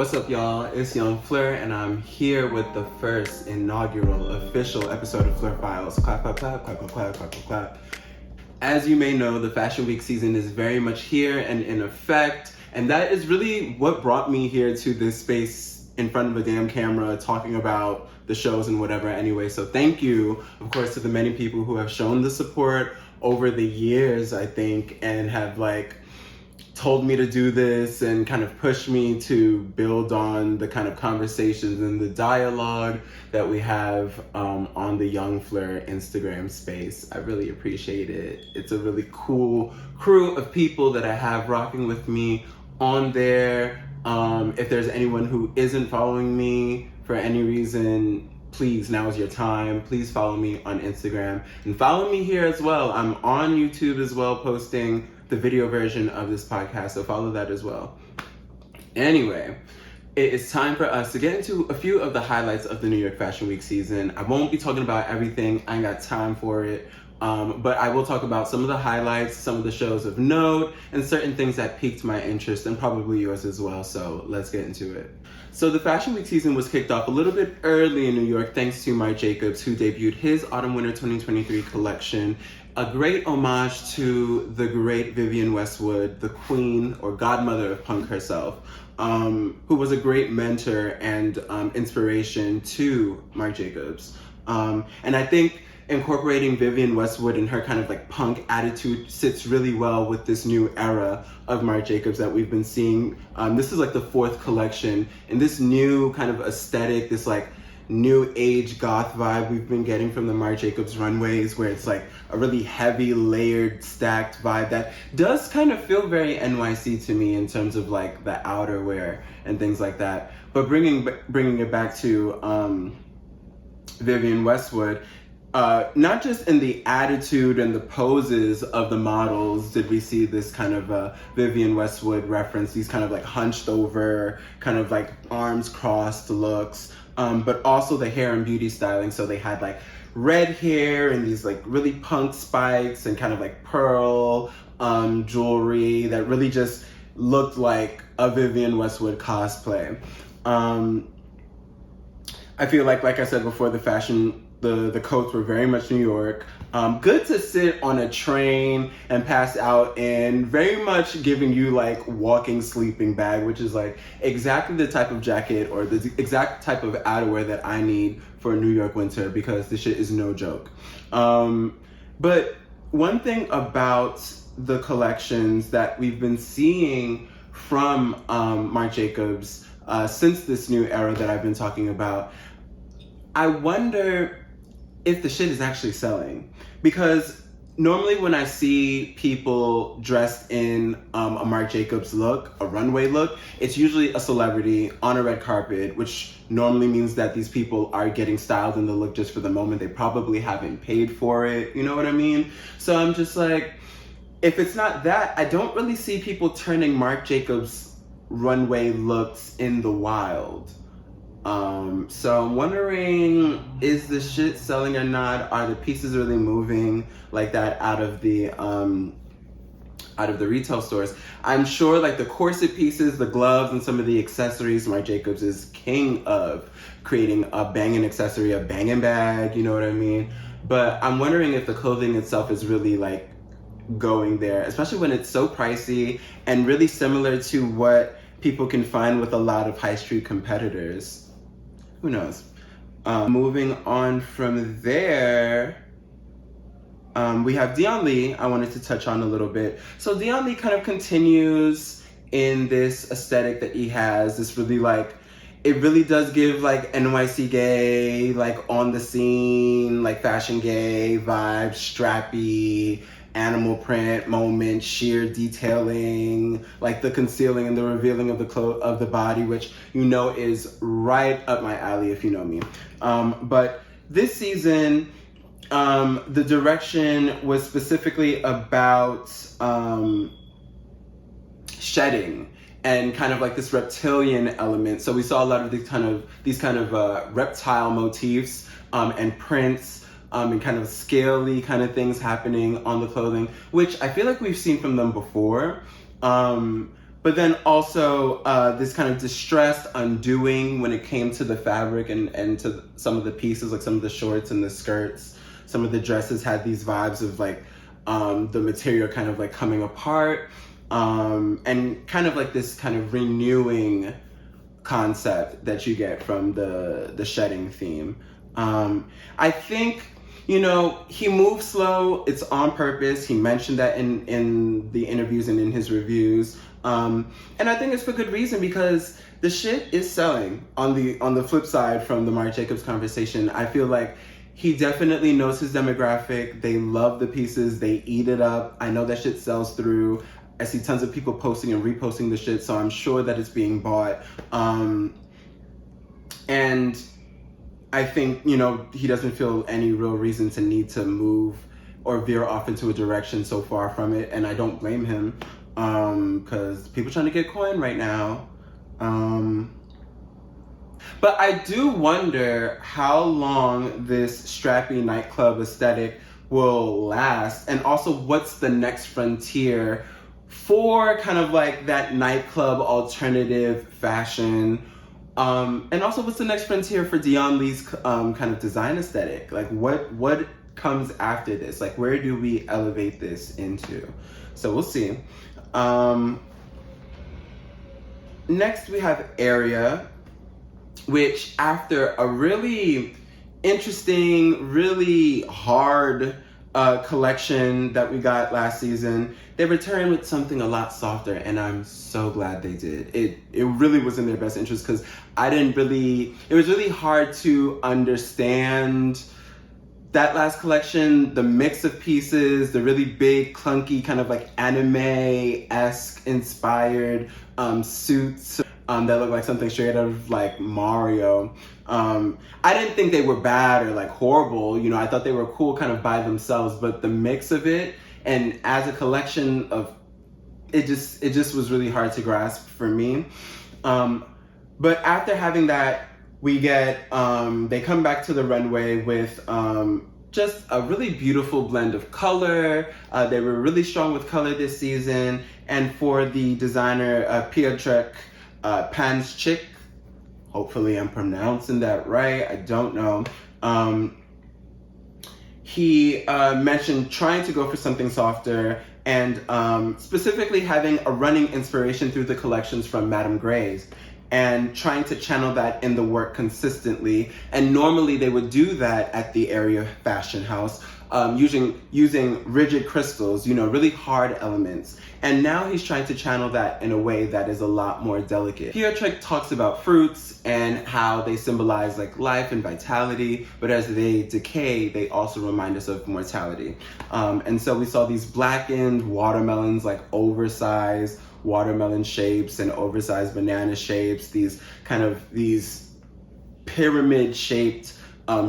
What's up, y'all? It's Young Fleur, and I'm here with the first inaugural official episode of FLEUR Files. Clap, clap, clap, clap, clap, clap, clap, clap, clap. As you may know, the Fashion Week season is very much here and in effect, and that is really what brought me here to this space in front of a damn camera talking about the shows and whatever anyway. So thank you, of course, to the many people who have shown the support over the years, I think, and have told me to do this and kind of pushed me to build on the kind of conversations and the dialogue that we have on the Young Fleur Instagram space. I really appreciate it. It's a really cool crew of people that I have rocking with me on there. If there's anyone who isn't following me for any reason, please, now is your time. Please follow me on Instagram and follow me here as well. I'm on YouTube as well, posting the video version of this podcast, so follow that as well. Anyway, it is time for us to get into a few of the highlights of the New York Fashion Week season. I won't be talking about everything, I ain't got time for it, but I will talk about some of the highlights, some of the shows of note, and certain things that piqued my interest, and probably yours as well, so let's get into it. So the Fashion Week season was kicked off a little bit early in New York thanks to Marc Jacobs, who debuted his Autumn/Winter 2023 collection. A great homage to the great Vivienne Westwood, the queen or godmother of punk herself, who was a great mentor and inspiration to Marc Jacobs. And I think incorporating Vivienne Westwood and her kind of punk attitude sits really well with this new era of Marc Jacobs that we've been seeing. This is the fourth collection, and this new kind of aesthetic, this new age goth vibe we've been getting from the Marc Jacobs runways, where it's a really heavy layered stacked vibe that does kind of feel very NYC to me in terms of the outerwear and things like that. But bringing it back to Vivienne Westwood, not just in the attitude and the poses of the models did we see this kind of Vivienne Westwood reference, these kind of hunched over, kind of arms crossed looks, but also the hair and beauty styling. So they had red hair and these really punk spikes and kind of pearl jewelry that really just looked like a Vivienne Westwood cosplay. I feel like I said before, the coats were very much New York. Good to sit on a train and pass out in, very much giving you walking sleeping bag, which is exactly the type of jacket or the exact type of outerwear that I need for New York winter, because this shit is no joke. But one thing about the collections that we've been seeing from Marc Jacobs since this new era that I've been talking about, I wonder if the shit is actually selling. Because normally when I see people dressed in a Marc Jacobs look, a runway look, it's usually a celebrity on a red carpet, which normally means that these people are getting styled in the look just for the moment. They probably haven't paid for it, you know what I mean? So I'm just if it's not that, I don't really see people turning Marc Jacobs runway looks in the wild. So I'm wondering, is the shit selling or not? Are the pieces really moving like that out of the retail stores? I'm sure the corset pieces, the gloves, and some of the accessories, Marc Jacobs is king of creating a banging accessory, a banging bag, you know what I mean? But I'm wondering if the clothing itself is really going there, especially when it's so pricey and really similar to what people can find with a lot of high street competitors. Who knows? Moving on from there, we have Dion Lee. I wanted to touch on a little bit. So Dion Lee kind of continues in this aesthetic that he has, this really it really does give NYC gay, on the scene, fashion gay vibes, strappy, animal print moment, sheer detailing, the concealing and the revealing of the body, which is right up my alley if you know me. But this season, the direction was specifically about shedding and kind of this reptilian element. So we saw a lot of these kind of reptile motifs and prints. And kind of scaly kind of things happening on the clothing, which I feel we've seen from them before. but then also this kind of distressed undoing when it came to the fabric and to some of the pieces, like some of the shorts and the skirts. Some of the dresses had these vibes of like the material kind of like coming apart, and kind of like this kind of renewing concept that you get from the shedding theme. I think, you know, he moves slow. It's on purpose. He mentioned that in the interviews and in his reviews. And I think it's for good reason, because the shit is selling. On the flip side from the Marc Jacobs conversation, I feel like he definitely knows his demographic. They love the pieces. They eat it up. I know that shit sells through. I see tons of people posting and reposting the shit, so I'm sure that it's being bought. And I think, you know, he doesn't feel any real reason to need to move or veer off into a direction so far from it, and I don't blame him, because people trying to get coin right now. But I do wonder how long this strappy nightclub aesthetic will last, and also what's the next frontier for kind of like that nightclub alternative fashion. And also, what's the next frontier for Dion Lee's kind of design aesthetic? Like, what comes after this? Like, where do we elevate this into? So we'll see. Next, we have Ariel, which after a really interesting, really hard collection that we got last season, they returned with something a lot softer, and I'm so glad they did. It really was in their best interest, because it was really hard to understand that last collection, the mix of pieces, the really big, clunky, kind of like anime-esque inspired suits that look like something straight out of like Mario. I didn't think they were bad or like horrible, you know, I thought they were cool kind of by themselves, but the mix of it and as a collection of it just was really hard to grasp for me. But after having that, we get they come back to the runway with just a really beautiful blend of color. They were really strong with color this season, and for the designer Piotrek Panchik, hopefully I'm pronouncing that right, I don't know. He mentioned trying to go for something softer, and specifically having a running inspiration through the collections from Madame Gray's, and trying to channel that in the work consistently. And normally they would do that at the Ariel fashion house, using rigid crystals, you know, really hard elements. And now he's trying to channel that in a way that is a lot more delicate. Piotrek talks about fruits and how they symbolize like life and vitality, but as they decay, they also remind us of mortality. And so we saw these blackened watermelons, like oversized watermelon shapes and oversized banana shapes, these pyramid shaped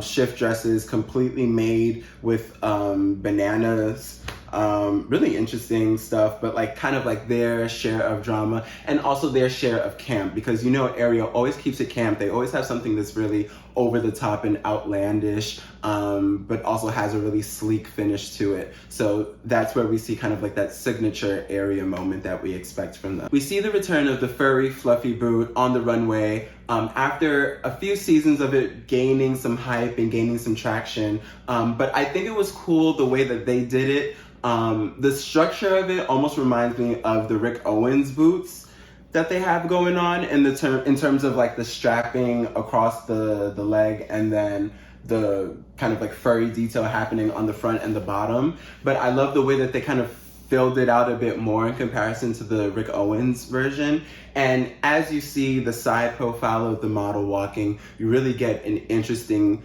shift dresses completely made with bananas. Really interesting stuff, but like kind of like their share of drama and also their share of camp, because you know Ariel always keeps it camp. They always have something that's really over the top and outlandish, but also has a really sleek finish to it. So that's where we see kind of like that signature Ariel moment that we expect from them. We see the return of the furry, fluffy boot on the runway after a few seasons of it gaining some hype and gaining some traction. But I think it was cool the way that they did it. The structure of it almost reminds me of the Rick Owens boots that they have going on in terms of like the strapping across the leg, and then the kind of like furry detail happening on the front and the bottom. But I love the way that they kind of filled it out a bit more in comparison to the Rick Owens version. And as you see the side profile of the model walking, you really get an interesting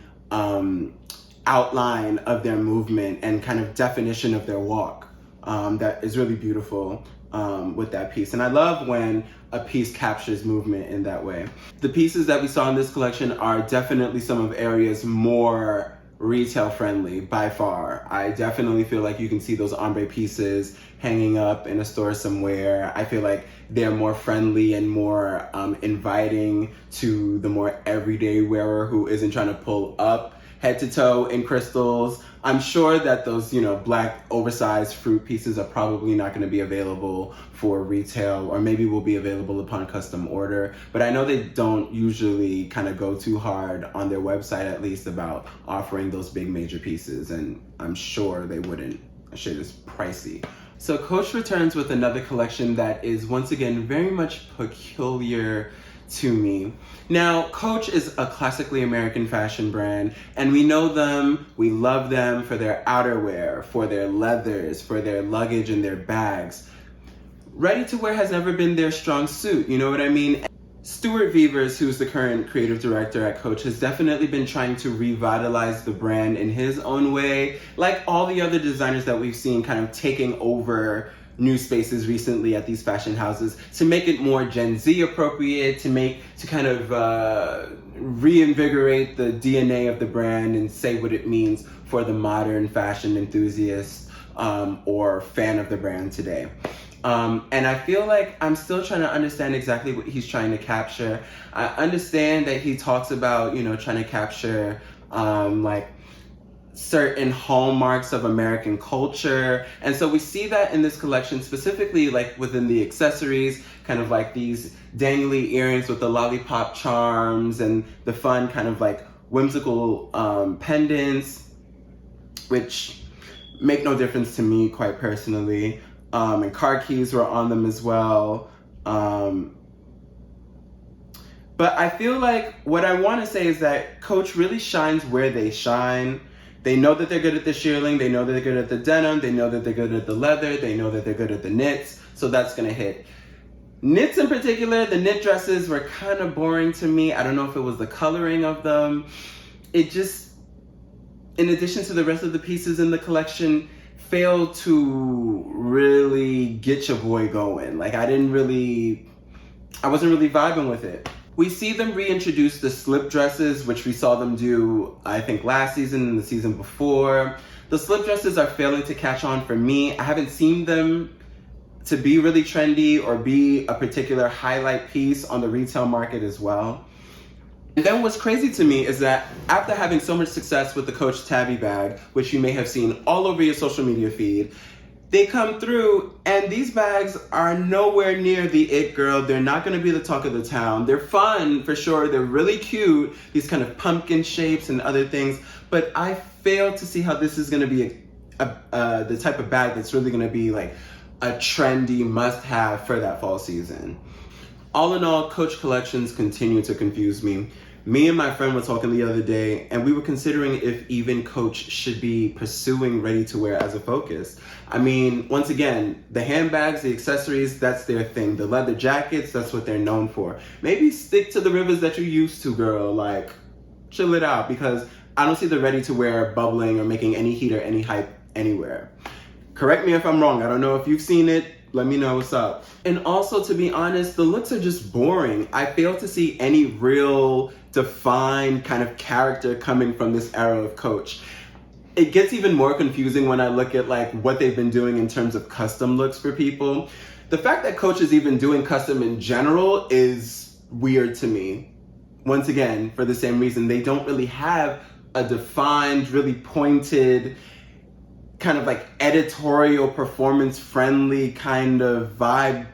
outline of their movement and kind of definition of their walk that is really beautiful with that piece. And I love when a piece captures movement in that way. The pieces that we saw in this collection are definitely some of Ariel's more retail friendly by far. I definitely feel like you can see those ombre pieces hanging up in a store somewhere. I feel like they're more friendly and more inviting to the more everyday wearer who isn't trying to pull up head to toe in crystals. I'm sure that those, black oversized fruit pieces are probably not going to be available for retail, or maybe will be available upon custom order. But I know they don't usually kind of go too hard on their website, at least, about offering those big major pieces. And I'm sure they wouldn't. Shit is pricey. So Coach returns with another collection that is once again very much peculiar to me. Now, Coach is a classically American fashion brand, and we know them, we love them for their outerwear, for their leathers, for their luggage and their bags. Ready to wear has never been their strong suit, you know what I mean? Stuart Vevers, who's the current creative director at Coach, has definitely been trying to revitalize the brand in his own way, like all the other designers that we've seen kind of taking over new spaces recently at these fashion houses, to make it more Gen Z appropriate, to kind of reinvigorate the DNA of the brand and say what it means for the modern fashion enthusiast or fan of the brand today. And I feel like I'm still trying to understand exactly what he's trying to capture. I understand that he talks about, trying to capture like certain hallmarks of American culture. And so we see that in this collection, specifically like within the accessories, kind of like these dangly earrings with the lollipop charms and the fun kind of like whimsical pendants, which make no difference to me quite personally. And car keys were on them as well. But I feel like what I want to say is that Coach really shines where they shine. They know that they're good at the shearling, they know that they're good at the denim, they know that they're good at the leather, they know that they're good at the knits, so that's gonna hit. Knits in particular, the knit dresses were kind of boring to me. I don't know if it was the coloring of them. It just, in addition to the rest of the pieces in the collection, failed to really get your boy going. Like I wasn't really vibing with it. We see them reintroduce the slip dresses, which we saw them do, I think, last season and the season before. The slip dresses are failing to catch on for me. I haven't seen them to be really trendy or be a particular highlight piece on the retail market as well. And then what's crazy to me is that after having so much success with the Coach Tabby bag, which you may have seen all over your social media feed, they come through and these bags are nowhere near the it girl. They're not gonna be the talk of the town. They're fun for sure. They're really cute, these kind of pumpkin shapes and other things. But I fail to see how this is gonna be the type of bag that's really gonna be like a trendy must-have for that fall season. All in all, Coach collections continue to confuse me. Me and my friend were talking the other day, and we were considering if even Coach should be pursuing ready-to-wear as a focus. I mean, once again, the handbags, the accessories, that's their thing. The leather jackets, that's what they're known for. Maybe stick to the rivers that you're used to, girl. Like, chill it out, because I don't see the ready-to-wear bubbling or making any heat or any hype anywhere. Correct me if I'm wrong. I don't know if you've seen it. Let me know what's up. And also, to be honest, the looks are just boring. I fail to see any real defined kind of character coming from this era of Coach. It gets even more confusing when I look at like what they've been doing in terms of custom looks for people. The fact that Coach is even doing custom in general is weird to me. Once again, for the same reason, they don't really have a defined, really pointed, kind of like editorial, performance-friendly kind of vibe.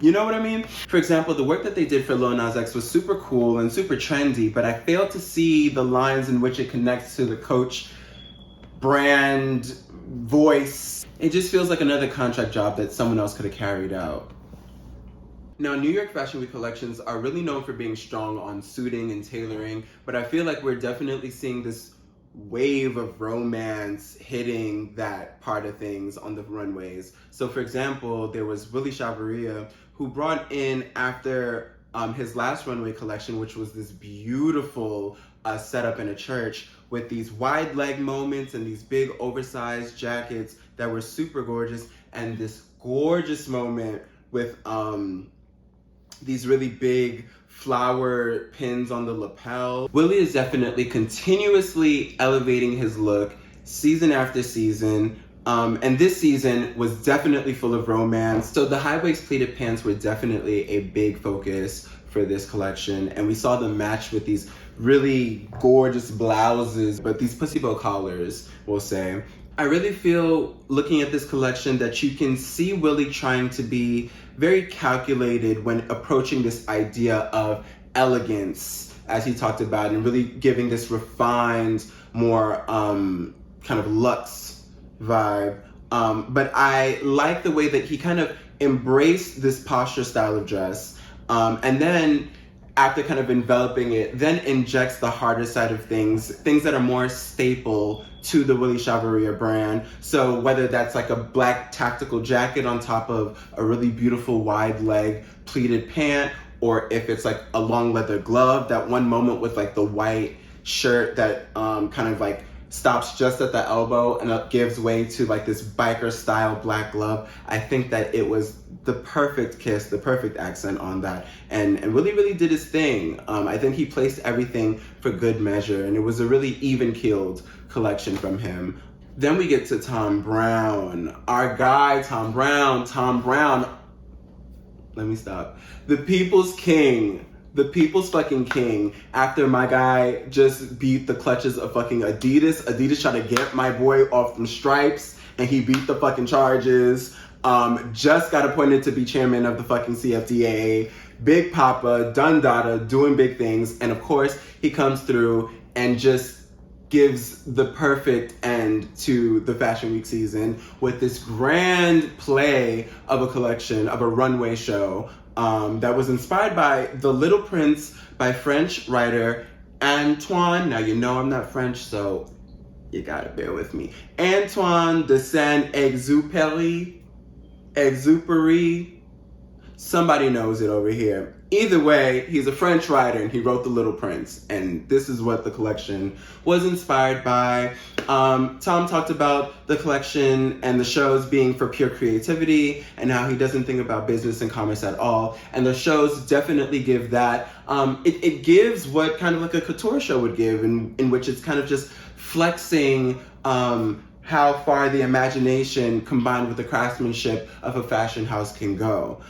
You know what I mean? For example, the work that they did for Lil Nas X was super cool and super trendy, but I failed to see the lines in which it connects to the Coach brand voice. It just feels like another contract job that someone else could have carried out. Now, New York Fashion Week collections are really known for being strong on suiting and tailoring, but I feel like we're definitely seeing this wave of romance hitting that part of things on the runways. So for example, there was Willie Chavarria, who brought in, after his last runway collection, which was this beautiful setup in a church with these wide leg moments and these big oversized jackets that were super gorgeous, and this gorgeous moment with these really big flower pins on the lapel. Willie is definitely continuously elevating his look season after season. And this season was definitely full of romance. So the high waist pleated pants were definitely a big focus for this collection, and we saw them matched with these really gorgeous blouses, but these pussy bow collars, we'll say. I really feel, looking at this collection, that you can see Willie trying to be very calculated when approaching this idea of elegance, as he talked about, and really giving this refined, more kind of luxe vibe. But I like the way that he kind of embraced this posture style of dress, and then after kind of enveloping it, then injects the harder side of things that are more staple to the Willie Chavarria brand. So whether that's like a black tactical jacket on top of a really beautiful wide leg pleated pant, or if it's like a long leather glove, that one moment with like the white shirt that kind of like stops just at the elbow and it gives way to like this biker style black glove. I think that it was the perfect kiss, the perfect accent on that, and Willie really did his thing. I think he placed everything for good measure, and it was a really even-keeled collection from him. Then we get to Tom Brown, our guy Tom Brown. Let me stop. The people's king. The people's fucking king. After my guy just beat the clutches of fucking Adidas. Adidas tried to get my boy off from stripes, and he beat the fucking charges. Just got appointed to be chairman of the fucking CFDA. Big Papa, Dundada, doing big things. And of course, he comes through and just gives the perfect end to the Fashion Week season with this grand play of a collection, of a runway show, that was inspired by The Little Prince by French writer Antoine. Now, you know I'm not French, so you gotta bear with me. Antoine de Saint-Exupéry. Somebody knows it over here. Either way, he's a French writer and he wrote The Little Prince, and this is what the collection was inspired by. Tom talked about the collection and the shows being for pure creativity and how he doesn't think about business and commerce at all, and the shows definitely give that. It gives what kind of like a couture show would give, in which it's kind of just flexing how far the imagination combined with the craftsmanship of a fashion house can go.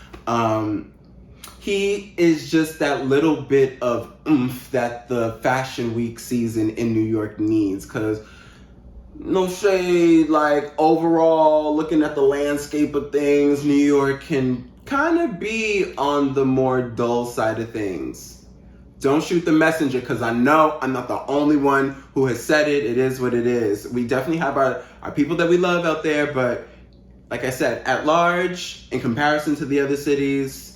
He is just that little bit of oomph that the Fashion Week season in New York needs, because no shade, like overall, looking at the landscape of things, New York can kind of be on the more dull side of things. Don't shoot the messenger, because I know I'm not the only one who has said it. It is what it is. We definitely have our people that we love out there, but like I said, at large, in comparison to the other cities,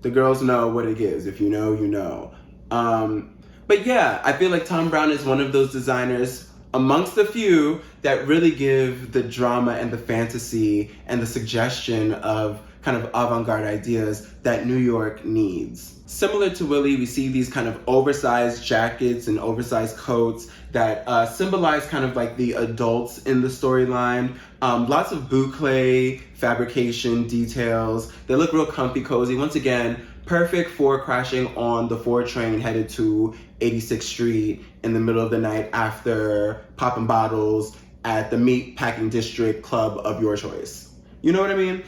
the girls know what it is. If you know, you know. But yeah, I feel like Tom Brown is one of those designers amongst a few that really give the drama and the fantasy and the suggestion of kind of avant-garde ideas that New York needs. Similar to Willie, we see these kind of oversized jackets and oversized coats that symbolize kind of like the adults in the storyline. Lots of boucle fabrication details. They look real comfy, cozy. Once again, perfect for crashing on the 4 train headed to 86th Street in the middle of the night after popping bottles at the meat packing district club of your choice. You know what I mean?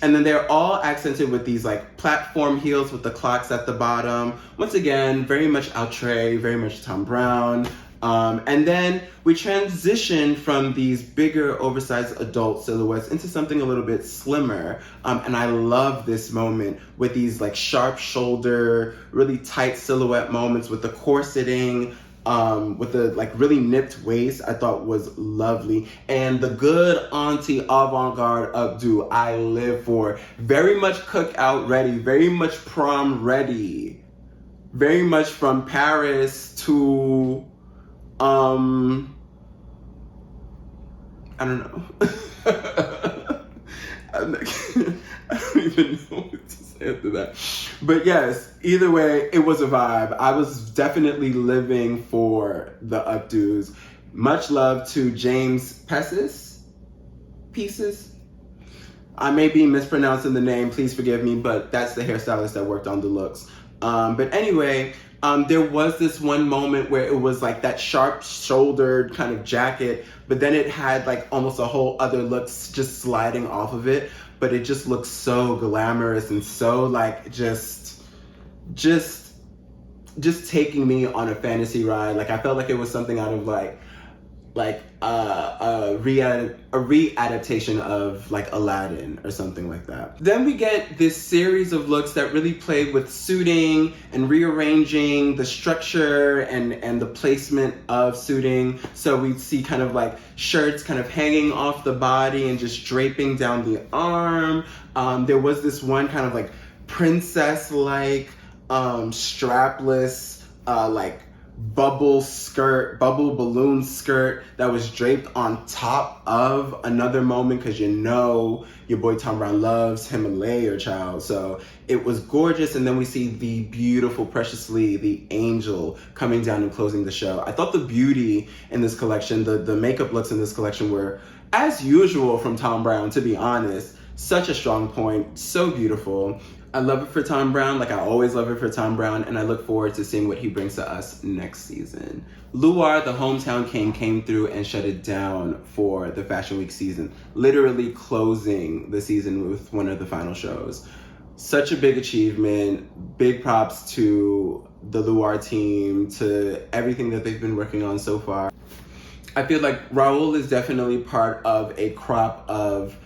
And then they're all accented with these like platform heels with the clocks at the bottom. Once again, very much outre, very much Tom Brown. And then we transition from these bigger oversized adult silhouettes into something a little bit slimmer. And I love this moment with these like sharp shoulder, really tight silhouette moments with the corseting, with the like really nipped waist. I thought was lovely. And the good auntie avant-garde updo I live for. Very much cookout ready, very much prom ready. Very much from Paris to I don't know. I don't even know what to say after that. But yes, either way, it was a vibe. I was definitely living for the updos. Much love to James Pieces. I may be mispronouncing the name, please forgive me, but that's the hairstylist that worked on the looks. But anyway, there was this one moment where it was like that sharp shouldered kind of jacket, but then it had like almost a whole other look just sliding off of it. but it just looks so glamorous and so like just taking me on a fantasy ride. Like I felt like it was something out of like a readaptation of like Aladdin or something like that. Then we get this series of looks that really played with suiting and rearranging the structure and the placement of suiting. So we see kind of like shirts kind of hanging off the body and just draping down the arm. There was this one kind of like princess-like strapless like bubble balloon skirt that was draped on top of another moment, because you know your boy Tom Brown loves him a layer, child. So it was gorgeous. And then we see the beautiful Precious Lee, the angel, coming down and closing the show. I thought the beauty in this collection, the makeup looks in this collection were, as usual from Tom Brown, to be honest, such a strong point, so beautiful. I love it for Tom Brown, like I always love it for Tom Brown, and I look forward to seeing what he brings to us next season. Luar, the hometown king, came through and shut it down for the Fashion Week season, literally closing the season with one of the final shows. Such a big achievement, big props to the Luar team, to everything that they've been working on so far. I feel like Raul is definitely part of a crop of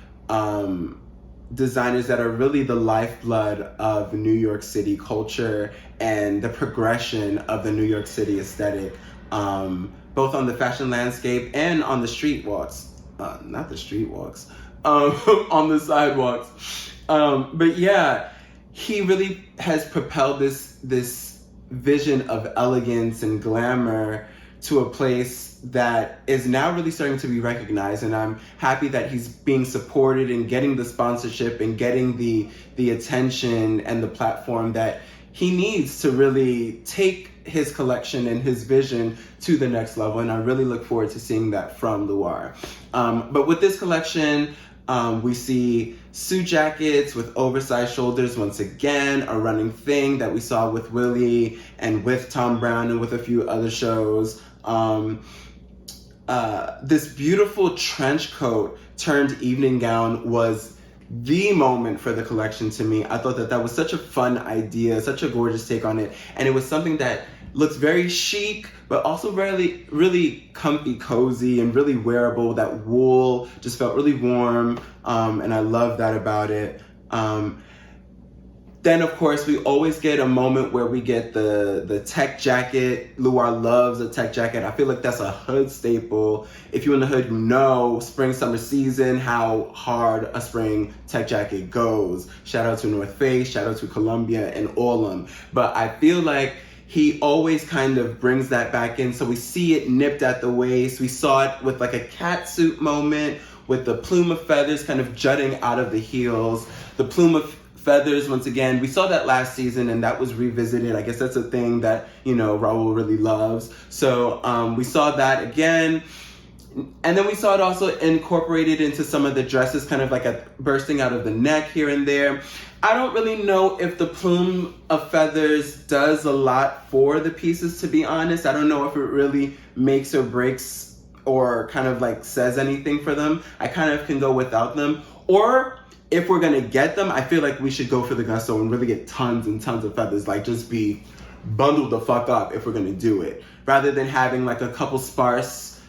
designers that are really the lifeblood of New York City culture and the progression of the New York City aesthetic, both on the fashion landscape and on the street walks. Not the street walks, on the sidewalks. But yeah, he really has propelled this vision of elegance and glamour to a place that is now really starting to be recognized, and I'm happy that he's being supported and getting the sponsorship and getting the attention and the platform that he needs to really take his collection and his vision to the next level, and I really look forward to seeing that from Luar. But with this collection, we see suit jackets with oversized shoulders once again, a running thing that we saw with Willie and with Tom Brown and with a few other shows. This beautiful trench coat turned evening gown was the moment for the collection to me. I thought that was such a fun idea, such a gorgeous take on it, and it was something that looks very chic, but also really comfy, cozy, and really wearable. That wool just felt really warm, and I love that about it. Then, of course, we always get a moment where we get the tech jacket. Luar loves a tech jacket. I feel like that's a hood staple. If you're in the hood, you know spring, summer season, how hard a spring tech jacket goes. Shout out to North Face, shout out to Columbia and Orlam. But I feel like he always kind of brings that back in. So we see it nipped at the waist. We saw it with like a cat suit moment with the plume of feathers kind of jutting out of the heels. The plume of feathers, once again, we saw that last season and that was revisited. I guess that's a thing that, you know, Raul really loves. So we saw that again. And then we saw it also incorporated into some of the dresses, kind of like a bursting out of the neck here and there. I don't really know if the plume of feathers does a lot for the pieces, to be honest. I don't know if it really makes or breaks or kind of like says anything for them. I kind of can go without them. Or if we're gonna get them, I feel like we should go for the gusto and really get tons and tons of feathers, like just be bundled the fuck up if we're gonna do it, rather than having like a couple sparse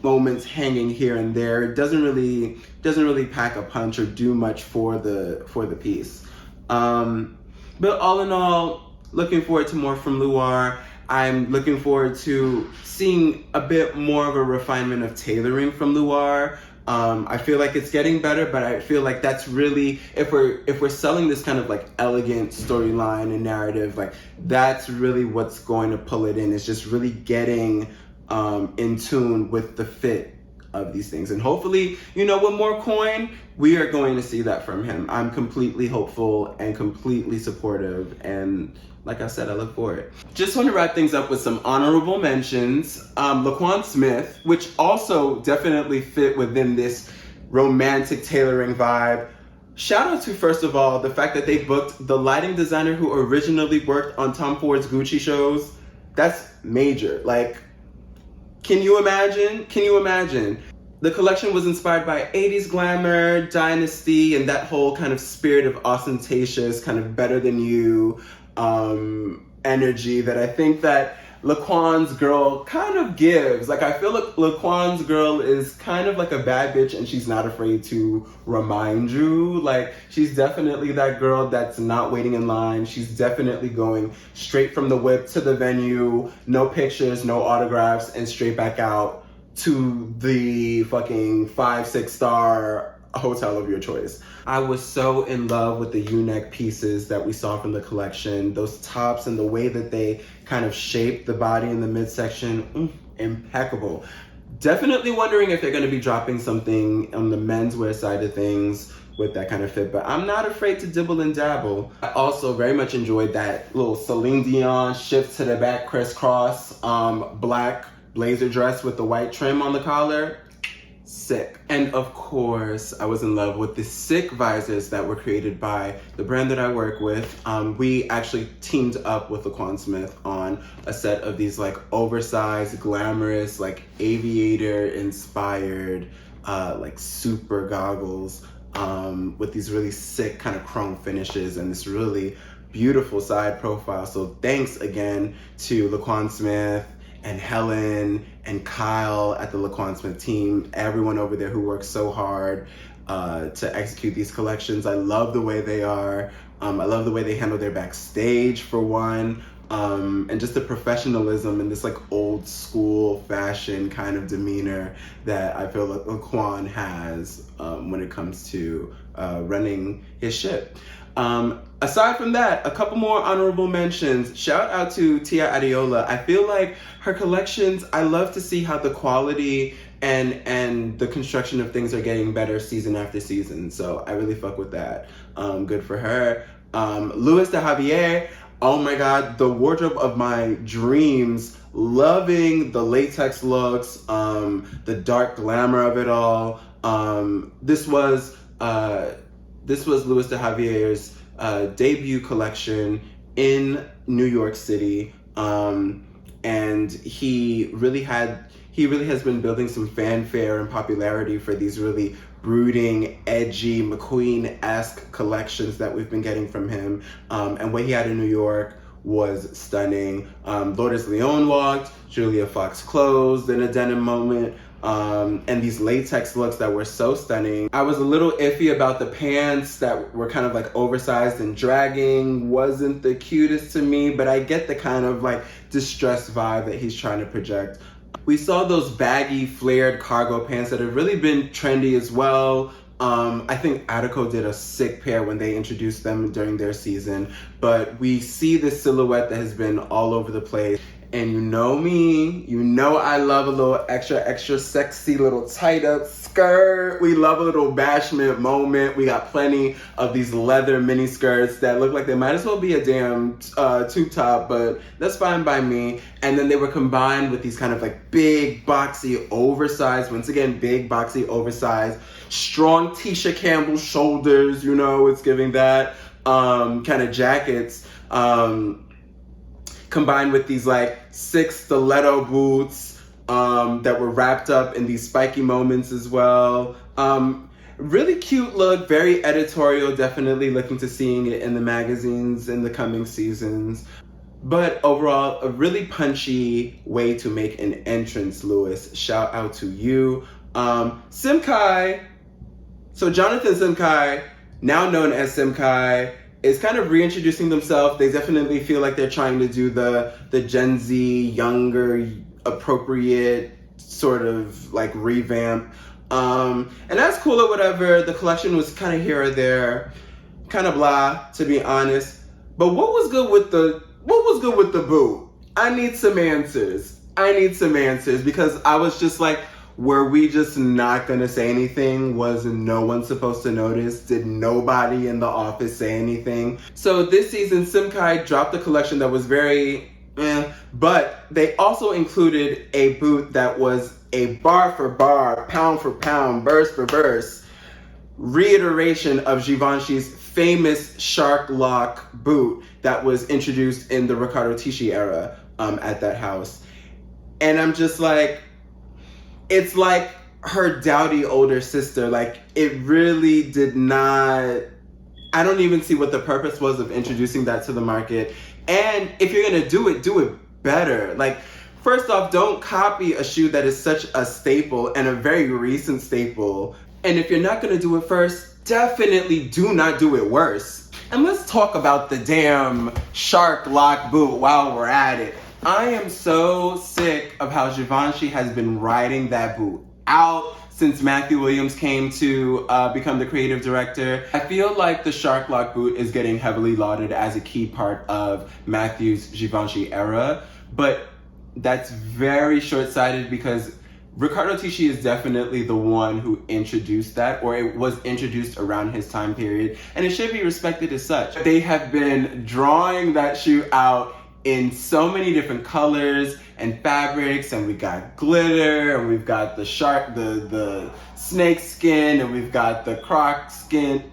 moments hanging here and there. It doesn't really pack a punch or do much for the piece. But all in all, looking forward to more from Luar. I'm looking forward to seeing a bit more of a refinement of tailoring from Luar. I feel like it's getting better, but I feel like that's really, if we're selling this kind of like elegant storyline and narrative, like that's really what's going to pull it in. It's just really getting in tune with the fit of these things. And hopefully, you know, with more coin, we are going to see that from him. I'm completely hopeful and completely supportive, and like I said, I look forward. Just want to wrap things up with some honorable mentions. Laquan Smith, which also definitely fit within this romantic tailoring vibe. Shout out to, first of all, the fact that they booked the lighting designer who originally worked on Tom Ford's Gucci shows. That's major. Like, can you imagine? The collection was inspired by 80s glamour, dynasty, and that whole kind of spirit of ostentatious, kind of better than you energy that I think that Laquan's girl kind of gives. Like, I feel like Laquan's girl is kind of like a bad bitch and she's not afraid to remind you. Like, she's definitely that girl that's not waiting in line. She's definitely going straight from the whip to the venue, no pictures, no autographs, and straight back out to the fucking 5-6 star hotel of your choice. I was so in love with the U-neck pieces that we saw from the collection. Those tops and the way that they kind of shaped the body in the midsection, impeccable. Definitely wondering if they're going to be dropping something on the menswear side of things with that kind of fit, but I'm not afraid to dibble and dabble. I also very much enjoyed that little Celine Dion shift to the back crisscross black blazer dress with the white trim on the collar. Sick. And of course, I was in love with the sick visors that were created by the brand that I work with. We actually teamed up with Laquan Smith on a set of these like oversized, glamorous, like aviator inspired, like super goggles with these really sick kind of chrome finishes and this really beautiful side profile. So thanks again to Laquan Smith and Helen and Kyle at the Laquan Smith team, everyone over there who works so hard to execute these collections. I love the way they are. I love the way they handle their backstage, for one, and just the professionalism and this like old school fashion kind of demeanor that I feel like Laquan has when it comes to running his ship. Aside from that, a couple more honorable mentions. Shout out to Tia Ariola. I feel like her collections, I love to see how the quality and the construction of things are getting better season after season. So I really fuck with that. Good for her. Luis de Javier, oh my God, the wardrobe of my dreams. Loving the latex looks, the dark glamour of it all. This was Luis de Javier's debut collection in New York City, and he really has been building some fanfare and popularity for these really brooding, edgy, McQueen-esque collections that we've been getting from him. And what he had in New York was stunning. Lourdes Leon walked, Julia Fox closed in a denim moment. And these latex looks that were so stunning. I was a little iffy about the pants that were kind of like oversized and dragging. Wasn't the cutest to me, but I get the kind of like distressed vibe that he's trying to project. We saw those baggy flared cargo pants that have really been trendy as well. I think Attico did a sick pair when they introduced them during their season, but we see this silhouette that has been all over the place. And you know me, you know I love a little extra sexy little tight up skirt. We love a little bashment moment. We got plenty of these leather mini skirts that look like they might as well be a damn tube top, but that's fine by me. And then they were combined with these kind of like big, boxy, oversized, once again, big, boxy, oversized, strong Tisha Campbell shoulders, you know, it's giving that kind of jackets. Combined with these like 6 stiletto boots that were wrapped up in these spiky moments as well. Really cute look, very editorial, definitely looking to seeing it in the magazines in the coming seasons. But overall, a really punchy way to make an entrance, Lewis. Shout out to you. Simkai, so Jonathan Simkai, now known as Simkai, is kind of reintroducing themselves. They definitely feel like they're trying to do the Gen Z, younger, appropriate sort of like revamp. And that's cool or whatever. The collection was kind of here or there, kind of blah, to be honest. But what was good with the boot? I need some answers. Because I was just like, were we just not gonna say anything? Was no one supposed to notice? Did nobody in the office say anything? So this season, Simkai dropped a collection that was very but they also included a boot that was a bar for bar, pound for pound, verse for verse reiteration of Givenchy's famous shark lock boot that was introduced in the Riccardo Tisci era at that house. And I'm just like, it's like her dowdy older sister. Like, it really did not, I don't even see what the purpose was of introducing that to the market. And if you're gonna do it better. Like, first off, don't copy a shoe that is such a staple and a very recent staple. And if you're not gonna do it first, definitely do not do it worse. And let's talk about the damn shark lock boot while we're at it. I am so sick of how Givenchy has been riding that boot out since Matthew Williams came to become the creative director. I feel like the shark lock boot is getting heavily lauded as a key part of Matthew's Givenchy era, but that's very short-sighted because Riccardo Tisci is definitely the one who introduced that, or it was introduced around his time period, and it should be respected as such. They have been drawing that shoe out in so many different colors and fabrics, and we got glitter, and we've got the shark, the snake skin, and we've got the croc skin,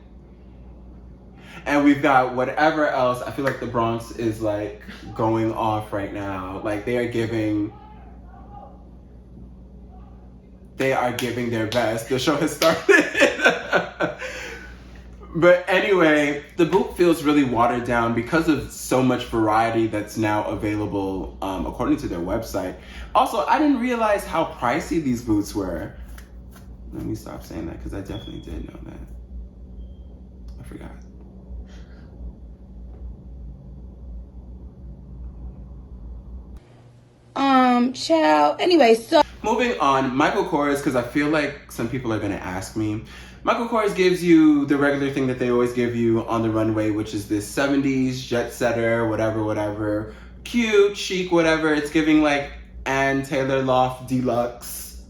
and we've got whatever else. I feel like the Bronx is like going off right now. Like, they are giving their best. The show has started. But anyway, the boot feels really watered down because of so much variety that's now available, according to their website. Also, I didn't realize how pricey these boots were. Let me stop saying that because I definitely did know that. I forgot. Child. Anyway, so moving on, Michael Kors, because I feel like some people are gonna ask me. Michael Kors gives you the regular thing that they always give you on the runway, which is this 70s jet setter, whatever, cute, chic, whatever. It's giving like Ann Taylor Loft Deluxe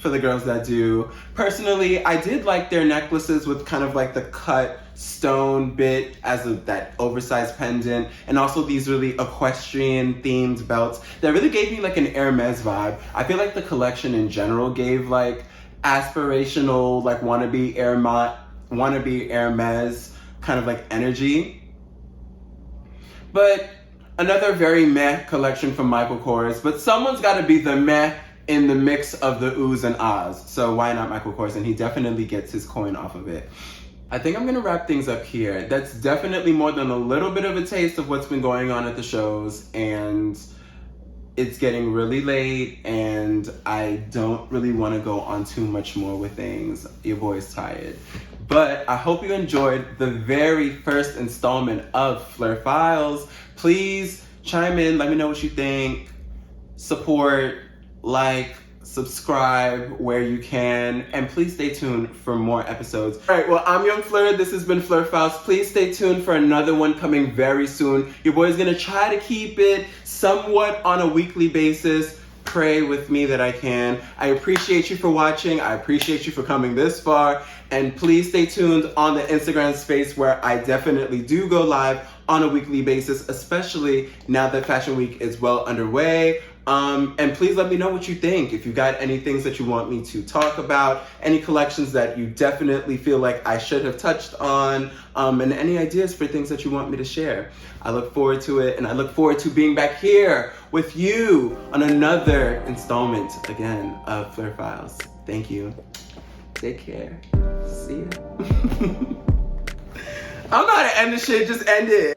for the girls that do. Personally, I did like their necklaces with kind of like the cut stone bit as that oversized pendant, and also these really equestrian themed belts that really gave me like an Hermes vibe. I feel like the collection in general gave like aspirational, like wannabe Hermes kind of like energy. But another very meh collection from Michael Kors, but someone's got to be the meh in the mix of the oohs and ahs. So why not Michael Kors? And he definitely gets his coin off of it. I think I'm gonna wrap things up here. That's definitely more than a little bit of a taste of what's been going on at the shows, and it's getting really late and I don't really want to go on too much more with things. Your boy's tired. But I hope you enjoyed the very first installment of FLEUR Files. Please chime in, let me know what you think. Support, like, subscribe where you can, and please stay tuned for more episodes. All right, well, I'm Young Fleur. This has been FLEUR Files. Please stay tuned for another one coming very soon. Your boy's gonna try to keep it somewhat on a weekly basis. Pray with me that I can. I appreciate you for watching. I appreciate you for coming this far. And please stay tuned on the Instagram space where I definitely do go live on a weekly basis, especially now that Fashion Week is well underway. And please let me know what you think. If you got any things that you want me to talk about, any collections that you definitely feel like I should have touched on, and any ideas for things that you want me to share. I look forward to it, and I look forward to being back here with you on another installment, again, of FLEUR Files. Thank you. Take care. See ya. I don't know how to end this shit, just end it.